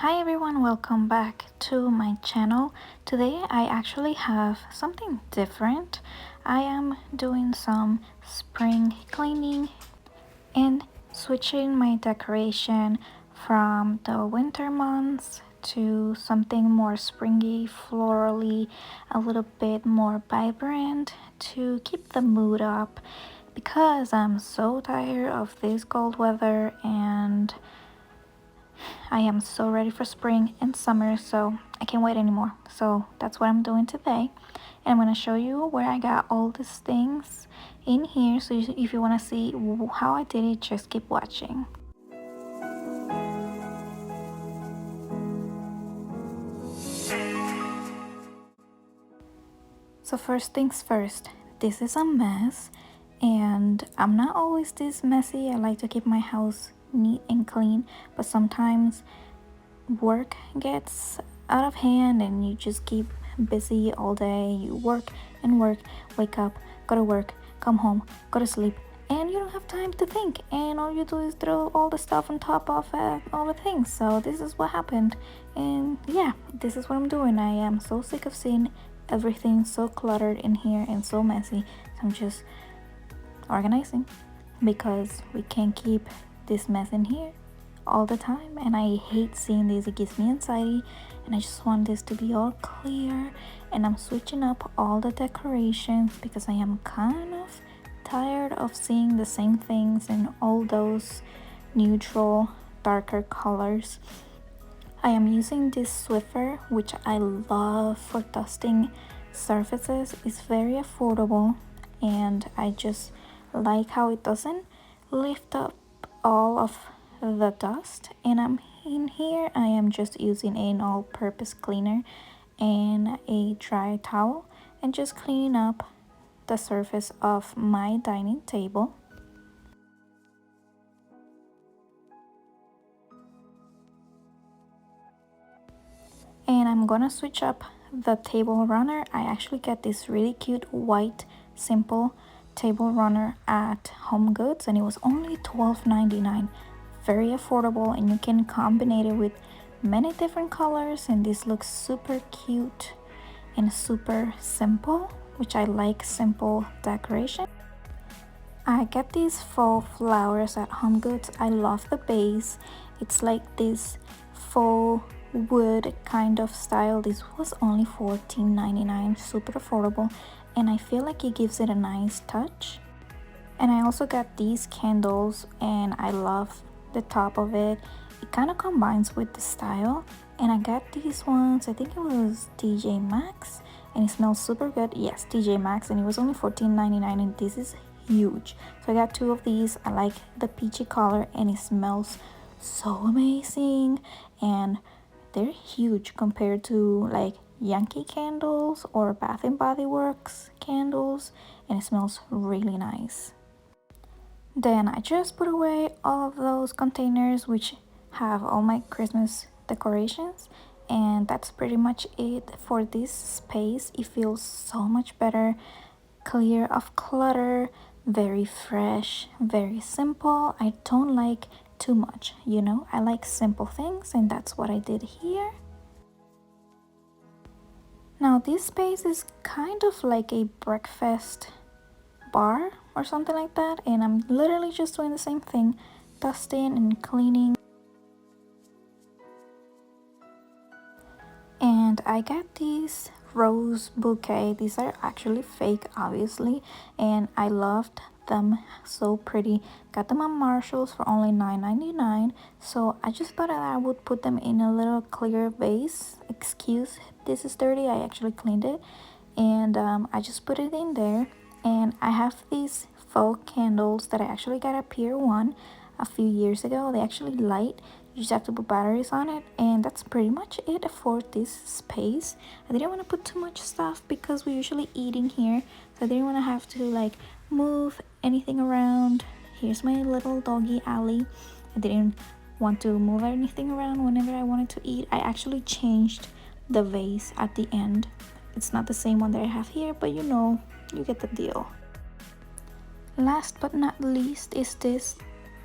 Hi everyone, welcome back to my channel. Today I actually have something different. I am doing some spring cleaning and switching my decoration from the winter months to something more springy, florally, a little bit more vibrant to keep the mood up because I'm so tired of this cold weather and I am so ready for spring and summer, so I can't wait anymore. So that's what I'm doing today. And I'm going to show you where I got all these things in here. So if you want to see how I did it, just keep watching. So first things first, this is a mess and I'm not always this messy. I like to keep my house neat and clean, but sometimes work gets out of hand and you just keep busy all day. You work and work, wake up, go to work, come home, go to sleep, and you don't have time to think, and all you do is throw all the stuff on top of all the things. So this is what happened, and yeah, this is what I'm doing. I am so sick of seeing everything so cluttered in here and so messy. So I'm just organizing because we can't keep this mess in here all the time, and I hate seeing this. It gives me anxiety, and I just want this to be all clear. And I'm switching up all the decorations because I am kind of tired of seeing the same things in all those neutral darker colors. I am using this Swiffer, which I love for dusting surfaces. It's very affordable and I just like how it doesn't lift up all of the dust. And I'm in here, I am just using an all-purpose cleaner and a dry towel and just cleaning up the surface of my dining table. And I'm gonna switch up the table runner. I actually got this really cute white simple table runner at Home Goods and it was only $12.99. Very affordable, and you can combine it with many different colors, and this looks super cute and super simple, which I like simple decoration. I get these faux flowers at Home Goods. I love the base. It's like this faux wood kind of style. This was only $14.99, super affordable, and I feel like it gives it a nice touch. And I also got these candles and I love the top of it. It kind of combines with the style. And I got these ones, I think it was TJ Maxx, and it smells super good. Yes, TJ Maxx, and it was only $14.99, and this is huge. So I got two of these. I like the peachy color and it smells so amazing, and they're huge compared to like Yankee candles or Bath and Body Works candles, and it smells really nice. Then I just put away all of those containers which have all my Christmas decorations, and that's pretty much it for this space. It feels so much better, clear of clutter, very fresh, very simple. I don't like too much, you know, I like simple things, and that's what I did here. Now this space is kind of like a breakfast bar or something like that, and I'm literally just doing the same thing, dusting and cleaning. And I got these rose bouquet. These are actually fake, obviously, and I loved them, so pretty. Got them on Marshalls for only $9.99, so I just thought that I would put them in a little clear vase. Excuse, this is dirty, I actually cleaned it, and I just put it in there. And I have these faux candles that I actually got at Pier 1 a few years ago. They actually light, you just have to put batteries on it, and that's pretty much it for this space. I didn't want to put too much stuff because we usually eat in here, so I didn't want to have to like move anything around. Here's my little doggy alley. I didn't want to move anything around whenever I wanted to eat. I actually changed the vase at the end. It's not the same one that I have here, but you know, you get the deal. Last but not least is this.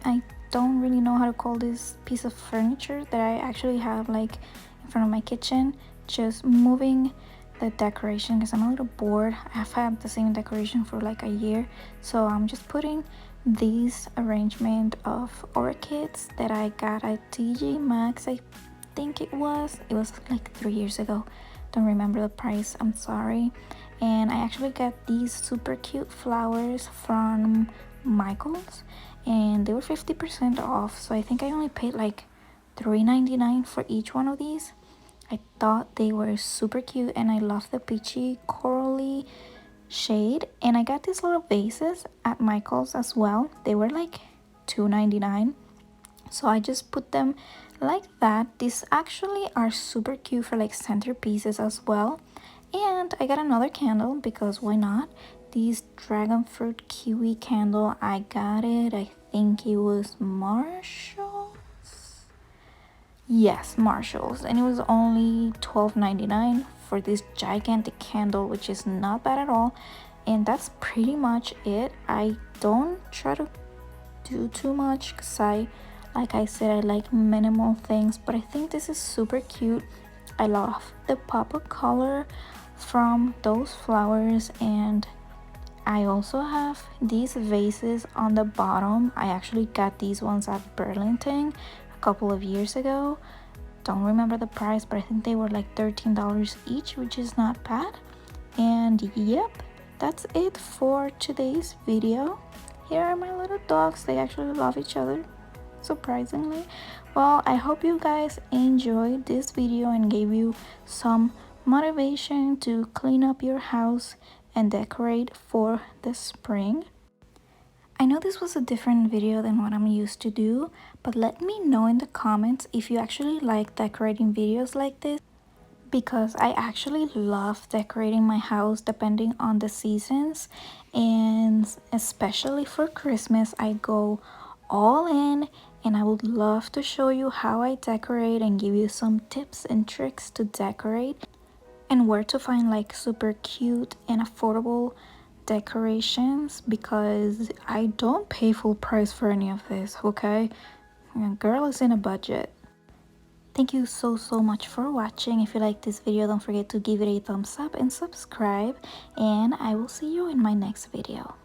I don't really know how to call this piece of furniture that I actually have like in front of my kitchen. Just moving the decoration because I'm a little bored. I've had the same decoration for like a year, so I'm just putting this arrangement of orchids that I got at TJ Maxx. I think it was like 3 years ago. Don't remember the price, I'm sorry. And I actually got these super cute flowers from Michael's, and they were 50% off, so I think I only paid like $3.99 for each one of these. I thought they were super cute, and I love the peachy corally shade. And I got these little vases at Michael's as well. They were like $2.99, so I just put them like that. These actually are super cute for like centerpieces as well. And I got another candle because why not? This dragon fruit kiwi candle, I got it, I think it was Marshall's. Yes, Marshall's, and it was only $12.99 for this gigantic candle, which is not bad at all. And that's pretty much it. I don't try to do too much because like I said, I like minimal things, but I think this is super cute. I love the pop of color from those flowers. And I also have these vases on the bottom. I actually got these ones at Burlington a couple of years ago. Don't remember the price, but I think they were like $13 each, which is not bad. And yep, that's it for today's video. Here are my little dogs. They actually love each other, surprisingly. Well, I hope you guys enjoyed this video and gave you some motivation to clean up your house and decorate for the spring. I know this was a different video than what I'm used to do, but let me know in the comments if you actually like decorating videos like this, because I actually love decorating my house depending on the seasons, and especially for Christmas I go all in, and I would love to show you how I decorate and give you some tips and tricks to decorate and where to find like super cute and affordable decorations, because I don't pay full price for any of this, okay? Girl is in a budget. Thank you so much for watching. If you like this video, don't forget to give it a thumbs up and subscribe, and I will see you in my next video.